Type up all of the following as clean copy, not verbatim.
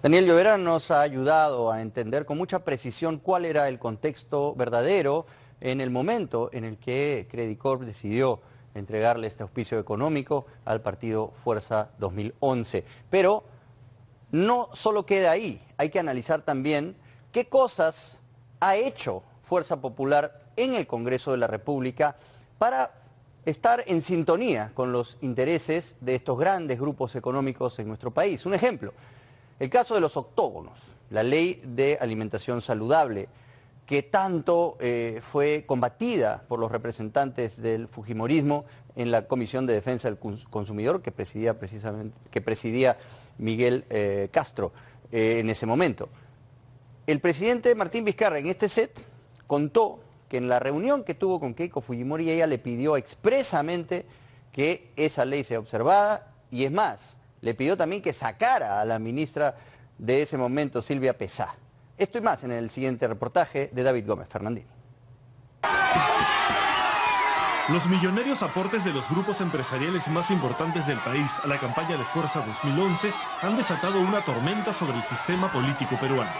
Daniel Llovera nos ha ayudado a entender con mucha precisión cuál era el contexto verdadero en el momento en el que Credicorp decidió entregarle este auspicio económico al partido Fuerza 2011. Pero no solo queda ahí, hay que analizar también qué cosas ha hecho Fuerza Popular en el Congreso de la República para estar en sintonía con los intereses de estos grandes grupos económicos en nuestro país. Un ejemplo, el caso de los octógonos, la ley de alimentación saludable, que tanto fue combatida por los representantes del fujimorismo en la Comisión de Defensa del Consumidor que presidía Miguel Castro en ese momento. El presidente Martín Vizcarra en este set contó que en la reunión que tuvo con Keiko Fujimori ella le pidió expresamente que esa ley sea observada y es más, le pidió también que sacara a la ministra de ese momento, Silvia Pesá. Esto y más en el siguiente reportaje de David Gómez Fernandini. Los millonarios aportes de los grupos empresariales más importantes del país a la campaña de Fuerza 2011 han desatado una tormenta sobre el sistema político peruano.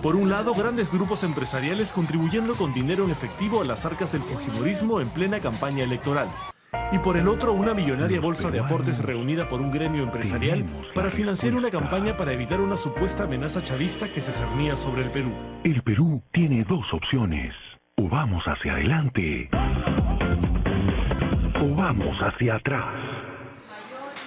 Por un lado, grandes grupos empresariales contribuyendo con dinero en efectivo a las arcas del fujimorismo en plena campaña electoral. Y por el otro, una millonaria bolsa de aportes reunida por un gremio empresarial para financiar una campaña para evitar una supuesta amenaza chavista que se cernía sobre el Perú. El Perú tiene dos opciones. O vamos hacia adelante, o vamos hacia atrás.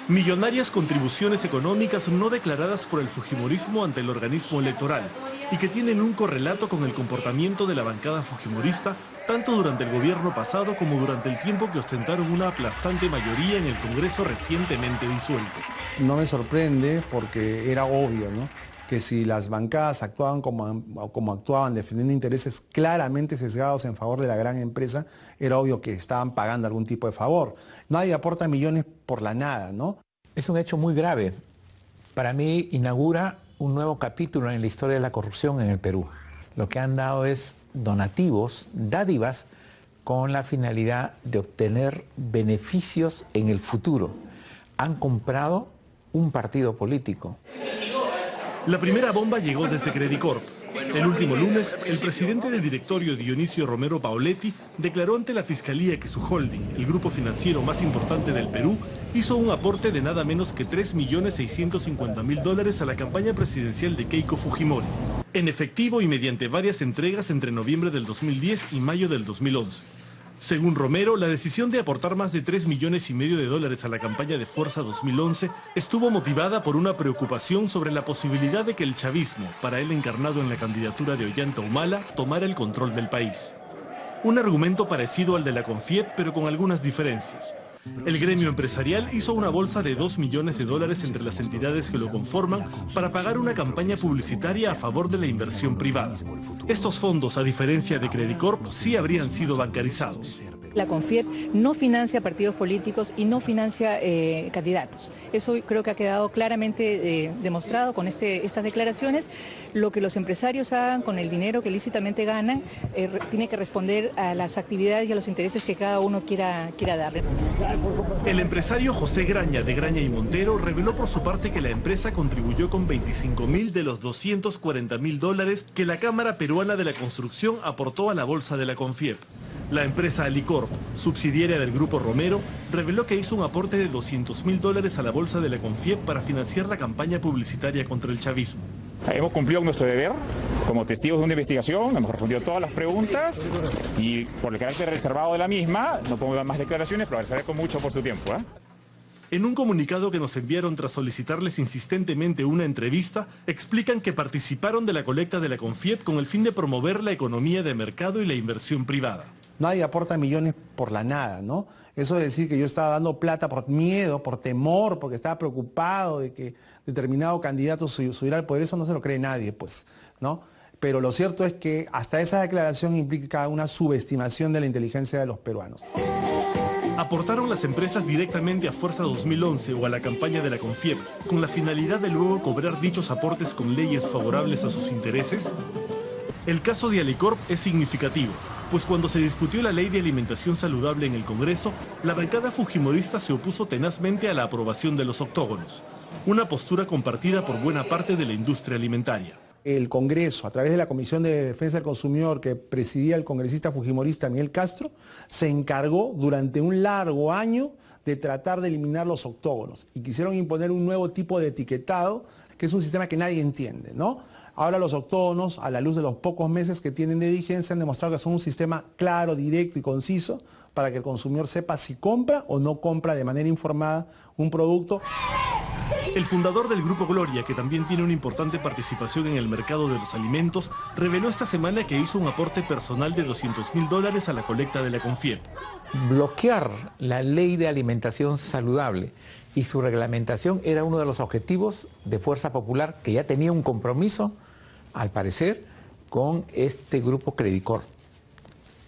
Millonarias contribuciones económicas no declaradas por el fujimorismo ante el organismo electoral y que tienen un correlato con el comportamiento de la bancada fujimorista tanto durante el gobierno pasado como durante el tiempo que ostentaron una aplastante mayoría en el Congreso recientemente disuelto. No me sorprende porque era obvio, ¿no?, que si las bancadas actuaban como actuaban, defendiendo intereses claramente sesgados en favor de la gran empresa, era obvio que estaban pagando algún tipo de favor. Nadie aporta millones por la nada, ¿no? Es un hecho muy grave. Para mí inaugura un nuevo capítulo en la historia de la corrupción en el Perú. Lo que han dado es donativos, dádivas, con la finalidad de obtener beneficios en el futuro. Han comprado un partido político. La primera bomba llegó desde Credicorp. El último lunes, el presidente del directorio, Dionisio Romero Paoletti, declaró ante la Fiscalía que su holding, el grupo financiero más importante del Perú, hizo un aporte de nada menos que $3.650.000 a la campaña presidencial de Keiko Fujimori, en efectivo y mediante varias entregas entre noviembre del 2010 y mayo del 2011. Según Romero, la decisión de aportar más de $3,5 millones a la campaña de Fuerza 2011 estuvo motivada por una preocupación sobre la posibilidad de que el chavismo, para él encarnado en la candidatura de Ollanta Humala, tomara el control del país. Un argumento parecido al de la Confiep, pero con algunas diferencias. El gremio empresarial hizo una bolsa de $2 millones entre las entidades que lo conforman para pagar una campaña publicitaria a favor de la inversión privada. Estos fondos, a diferencia de Credicorp, sí habrían sido bancarizados. La Confiep no financia partidos políticos y no financia candidatos. Eso creo que ha quedado claramente demostrado con estas declaraciones. Lo que los empresarios hagan con el dinero que lícitamente ganan tiene que responder a las actividades y a los intereses que cada uno quiera darle. El empresario José Graña, de Graña y Montero, reveló por su parte que la empresa contribuyó con $25.000 de los $240.000 que la Cámara Peruana de la Construcción aportó a la bolsa de la Confiep. La empresa Alicorp, subsidiaria del Grupo Romero, reveló que hizo un aporte de $200.000 a la bolsa de la Confiep para financiar la campaña publicitaria contra el chavismo. Hemos cumplido nuestro deber como testigos de una investigación, hemos respondido todas las preguntas y por el carácter reservado de la misma, no puedo dar más declaraciones, pero les agradezco mucho por su tiempo. En un comunicado que nos enviaron tras solicitarles insistentemente una entrevista, explican que participaron de la colecta de la Confiep con el fin de promover la economía de mercado y la inversión privada. Nadie aporta millones por la nada, ¿no? Eso de decir que yo estaba dando plata por miedo, por temor, porque estaba preocupado de que determinado candidato subiera al poder, eso no se lo cree nadie, pues, ¿no? Pero lo cierto es que hasta esa declaración implica una subestimación de la inteligencia de los peruanos. ¿Aportaron las empresas directamente a Fuerza 2011 o a la campaña de la Confiep con la finalidad de luego cobrar dichos aportes con leyes favorables a sus intereses? El caso de Alicorp es significativo, pues cuando se discutió la ley de alimentación saludable en el Congreso, la bancada fujimorista se opuso tenazmente a la aprobación de los octógonos. una postura compartida por buena parte de la industria alimentaria. El Congreso, a través de la Comisión de Defensa del Consumidor que presidía el congresista fujimorista Miguel Castro, se encargó durante un largo año de tratar de eliminar los octógonos y quisieron imponer un nuevo tipo de etiquetado, que es un sistema que nadie entiende, ¿no? Ahora los octógonos, a la luz de los pocos meses que tienen de vigencia, han demostrado que son un sistema claro, directo y conciso para que el consumidor sepa si compra o no compra de manera informada un producto. El fundador del Grupo Gloria, que también tiene una importante participación en el mercado de los alimentos, reveló esta semana que hizo un aporte personal de $200.000 a la colecta de la CONFIEP. Bloquear la ley de alimentación saludable y su reglamentación era uno de los objetivos de Fuerza Popular, que ya tenía un compromiso, al parecer, con este grupo Credicor.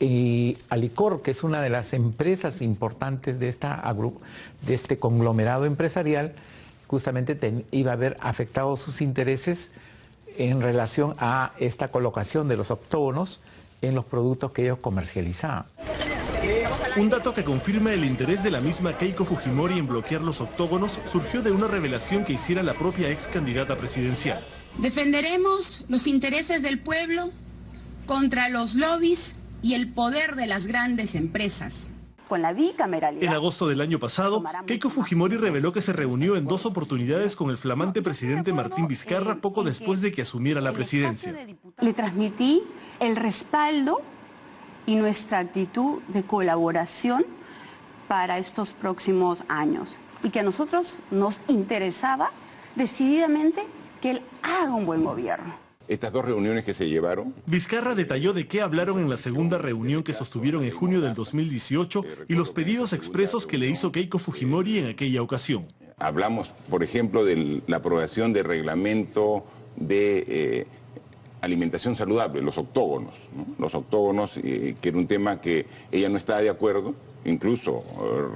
Y Alicor, que es una de las empresas importantes de este conglomerado empresarial, justamente iba a haber afectado sus intereses en relación a esta colocación de los octógonos en los productos que ellos comercializaban. Un dato que confirma el interés de la misma Keiko Fujimori en bloquear los octógonos surgió de una revelación que hiciera la propia ex candidata presidencial. Defenderemos los intereses del pueblo contra los lobbies y el poder de las grandes empresas. Con la bicameralidad. En agosto del año pasado, Keiko Fujimori reveló que se reunió en 2 oportunidades con el flamante presidente Martín Vizcarra poco después de que asumiera la presidencia. Le transmití el respaldo y nuestra actitud de colaboración para estos próximos años. Y que a nosotros nos interesaba decididamente que él haga un buen gobierno. Estas 2 reuniones que se llevaron. Vizcarra detalló de qué hablaron en la segunda reunión que sostuvieron en junio del 2018 y los pedidos expresos que le hizo Keiko Fujimori en aquella ocasión. Hablamos, por ejemplo, de la aprobación del reglamento de alimentación saludable, los octógonos, ¿no? Los octógonos, que era un tema que ella no estaba de acuerdo, incluso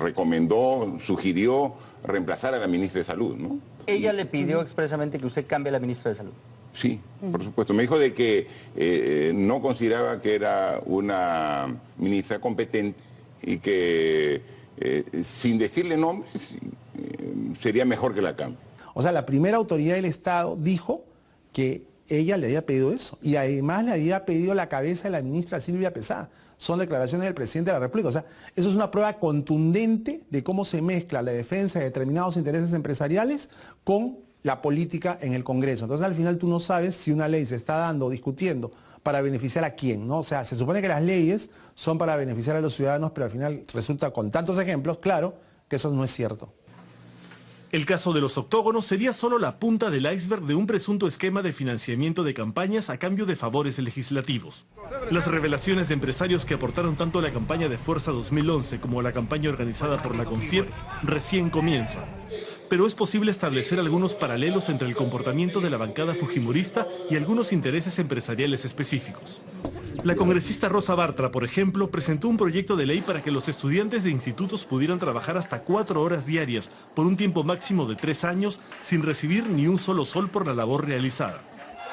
recomendó, sugirió reemplazar a la ministra de Salud, ¿no? Ella le pidió expresamente que usted cambie a la ministra de Salud. Sí, por supuesto. Me dijo de que no consideraba que era una ministra competente y que sin decirle nombres sería mejor que la cambie. O sea, la primera autoridad del Estado dijo que ella le había pedido eso y además le había pedido la cabeza de la ministra Silvia Pesá. Son declaraciones del presidente de la República. O sea, eso es una prueba contundente de cómo se mezcla la defensa de determinados intereses empresariales con la política en el Congreso. Entonces al final tú no sabes si una ley se está dando o discutiendo para beneficiar a quién, ¿no? O sea, se supone que las leyes son para beneficiar a los ciudadanos, pero al final resulta con tantos ejemplos, claro, que eso no es cierto. El caso de los octógonos sería solo la punta del iceberg de un presunto esquema de financiamiento de campañas a cambio de favores legislativos. Las revelaciones de empresarios que aportaron tanto a la campaña de Fuerza 2011 como a la campaña organizada por la CONFIEP recién comienzan. Pero es posible establecer algunos paralelos entre el comportamiento de la bancada fujimorista y algunos intereses empresariales específicos. La congresista Rosa Bartra, por ejemplo, presentó un proyecto de ley para que los estudiantes de institutos pudieran trabajar hasta 4 horas diarias por un tiempo máximo de 3 años sin recibir ni un solo sol por la labor realizada.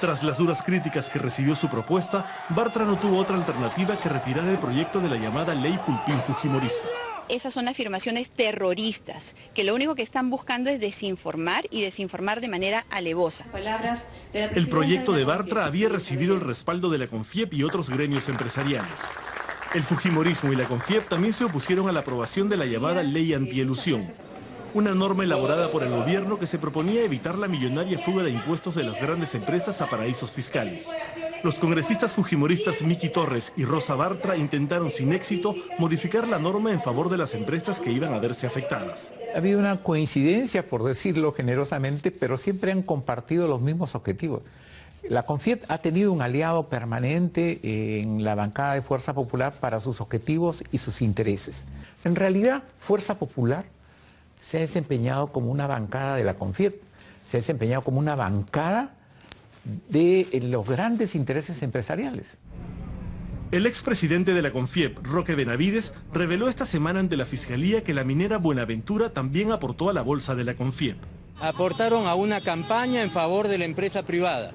Tras las duras críticas que recibió su propuesta, Bartra no tuvo otra alternativa que retirar el proyecto de la llamada Ley Pulpín Fujimorista. Esas son afirmaciones terroristas, que lo único que están buscando es desinformar y desinformar de manera alevosa. El proyecto de Bartra había recibido el respaldo de la CONFIEP y otros gremios empresariales. El fujimorismo y la CONFIEP también se opusieron a la aprobación de la llamada Ley Antielusión, una norma elaborada por el gobierno que se proponía evitar la millonaria fuga de impuestos de las grandes empresas a paraísos fiscales. Los congresistas fujimoristas Miki Torres y Rosa Bartra intentaron sin éxito modificar la norma en favor de las empresas que iban a verse afectadas. Ha habido una coincidencia, por decirlo generosamente, pero siempre han compartido los mismos objetivos. La CONFIEP ha tenido un aliado permanente en la bancada de Fuerza Popular para sus objetivos y sus intereses. En realidad, Fuerza Popular se ha desempeñado como una bancada de la CONFIEP, se ha desempeñado como una bancada de los grandes intereses empresariales. El expresidente de la CONFIEP, Roque Benavides, reveló esta semana ante la Fiscalía que la minera Buenaventura también aportó a la bolsa de la CONFIEP. Aportaron a una campaña en favor de la empresa privada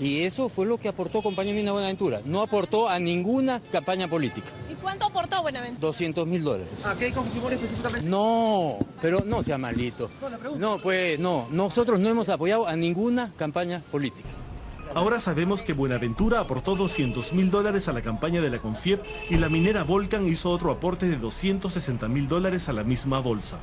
Y eso fue lo que aportó compañía Mina Buenaventura. No aportó a ninguna campaña política. ¿Y cuánto aportó Buenaventura? $200.000. ¿A Keiko Fujimori específicamente? No, pero no sea malito. No, pues no, nosotros no hemos apoyado a ninguna campaña política. Ahora sabemos que Buenaventura aportó $200.000 a la campaña de la Confiep y la minera Volcan hizo otro aporte de $260.000 a la misma bolsa.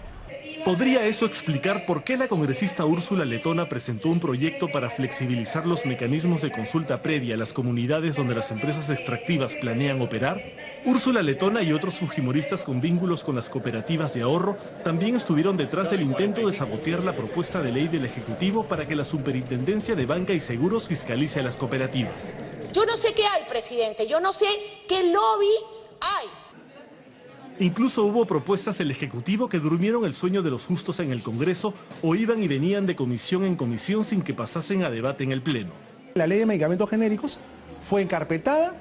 ¿Podría eso explicar por qué la congresista Úrsula Letona presentó un proyecto para flexibilizar los mecanismos de consulta previa a las comunidades donde las empresas extractivas planean operar? Úrsula Letona y otros fujimoristas con vínculos con las cooperativas de ahorro también estuvieron detrás del intento de sabotear la propuesta de ley del Ejecutivo para que la Superintendencia de Banca y Seguros fiscalice a las cooperativas. Yo no sé qué hay, presidente, yo no sé qué lobby hay. Incluso hubo propuestas del Ejecutivo que durmieron el sueño de los justos en el Congreso o iban y venían de comisión en comisión sin que pasasen a debate en el Pleno. La ley de medicamentos genéricos fue encarpetada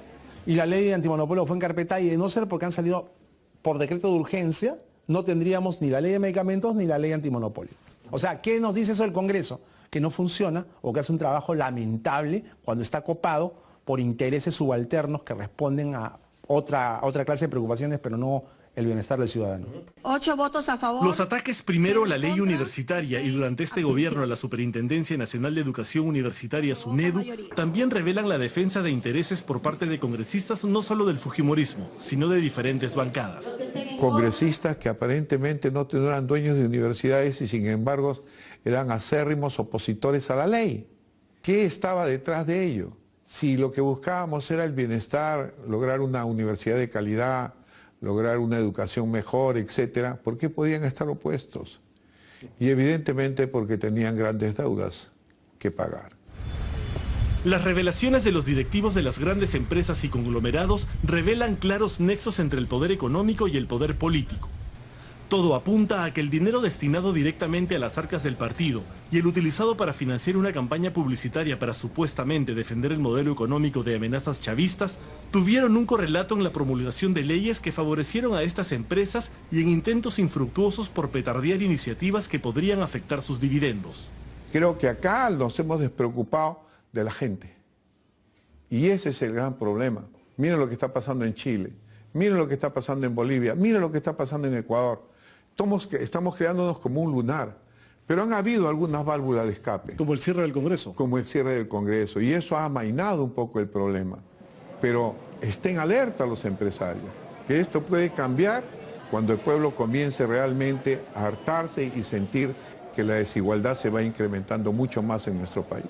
y la ley de antimonopolio fue encarpetada, y de no ser porque han salido por decreto de urgencia, no tendríamos ni la ley de medicamentos ni la ley de antimonopolio. O sea, ¿qué nos dice eso del Congreso? Que no funciona o que hace un trabajo lamentable cuando está copado por intereses subalternos que responden a otra clase de preocupaciones, pero no el bienestar del ciudadano. 8 votos a favor. Los ataques primero a la ley universitaria y durante este gobierno a la Superintendencia Nacional de Educación Universitaria, SUNEDU, también revelan la defensa de intereses por parte de congresistas no solo del fujimorismo, sino de diferentes bancadas. Congresistas que aparentemente no eran dueños de universidades y sin embargo eran acérrimos opositores a la ley. ¿Qué estaba detrás de ello? Si lo que buscábamos era el bienestar, lograr una universidad de calidad, lograr una educación mejor, etcétera, ¿por qué podían estar opuestos? Y evidentemente porque tenían grandes deudas que pagar. Las revelaciones de los directivos de las grandes empresas y conglomerados revelan claros nexos entre el poder económico y el poder político. Todo apunta a que el dinero destinado directamente a las arcas del partido y el utilizado para financiar una campaña publicitaria para supuestamente defender el modelo económico de amenazas chavistas tuvieron un correlato en la promulgación de leyes que favorecieron a estas empresas y en intentos infructuosos por petardear iniciativas que podrían afectar sus dividendos. Creo que acá nos hemos despreocupado de la gente. Y ese es el gran problema. Miren lo que está pasando en Chile, miren lo que está pasando en Bolivia, miren lo que está pasando en Ecuador. Estamos creándonos como un lunar, pero han habido algunas válvulas de escape. Como el cierre del Congreso. Como el cierre del Congreso, y eso ha amainado un poco el problema. Pero estén alerta los empresarios, que esto puede cambiar cuando el pueblo comience realmente a hartarse y sentir que la desigualdad se va incrementando mucho más en nuestro país.